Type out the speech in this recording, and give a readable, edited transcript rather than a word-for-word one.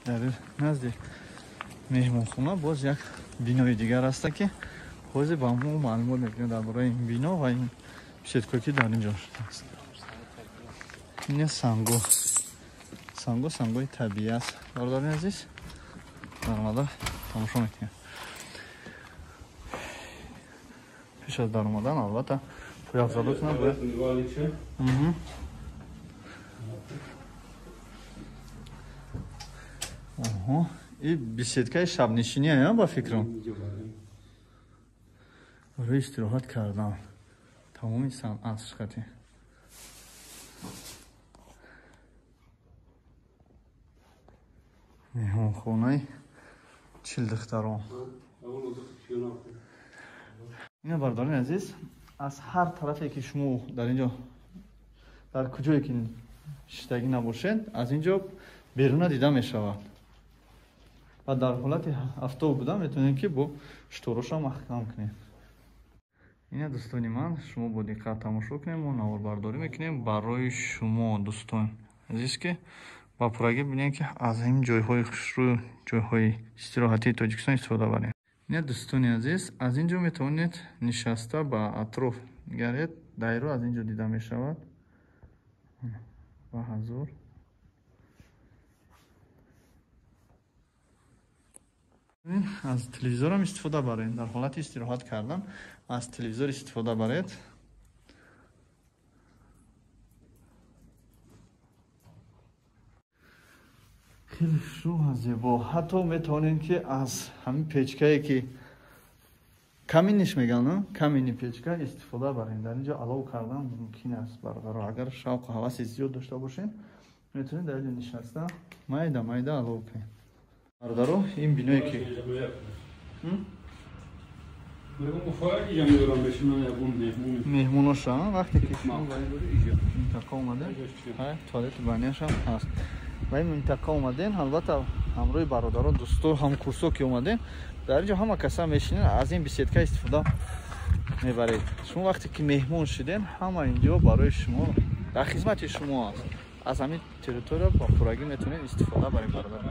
дар назди меҳмонхона боз як бинои дигар аст ки ҳозир ба мо маълумот мекунем дар бораи ин бино ва ин беседкое ки дар ин ҷо шудааст. ин сангои табиӣ аст. бародари азиз дар омада тамошо мекунем. пеш аз дар омадан албатта пӯякзада кунам бояд ин беседкаи шабнишинӣ ая ба фикрам барои истироҳат кардан тамоми санъат шикати меҳмонхонаи чилдухтарон. ина бародари азиз аз ҳар тарафе ки шумо дар ин ҷо дар куҷое ки шиштагӣ набошед аз ин ҷо беруна дида мешавад ва дар ҳолати авто буда метавонед ки бо штораша маҳкам кунед. ина дӯстони ман шумо бо диққат тамошо кунед. мо наворбардорӣ мекунем барои шумо дӯстон азиз ки ба пуррагӣ бинем ки аз ин ҷойҳои хушрӯ ҷойҳои истироҳатии Тоҷикистон истифода барем. ина дӯстони азиз аз ин ҷо метавонед нишаста ба атроф гаред. дайро аз ин ҷо дида мешавад ба ҳазор аз телевизорам истифода баред. дар ҳолати истироҳат кардан аз телевизор истифода баред. хеле шӯҳ ва зебо. ҳатто метавонем ки аз ҳамин печкае ки каминиш меган камини печка истифода барем. дар ин ҷо алов кардан мумкин аст. бародаро агар шавқу ҳаваси зиёд дошта бошед метавонед дар ин ҷо нишаста майда алов кунед. бародаро ин биное ки меҳмоноша вақте ки минтақа омадем туалети банияшам ҳаст. ва ин минтақа омадем албатта ҳамроҳи бародаро дӯсто ҳамкурсо ки омадем дар ин ҷо ҳама каса мешинед аз ин беседка истифода мебаред. шумо вақте ки меҳмон шудем ҳама ин ҷо барои шумо дар хизмати шумо аст. аз ҳамин территория ба пуррагӣ метавонед истифода баред бародаро.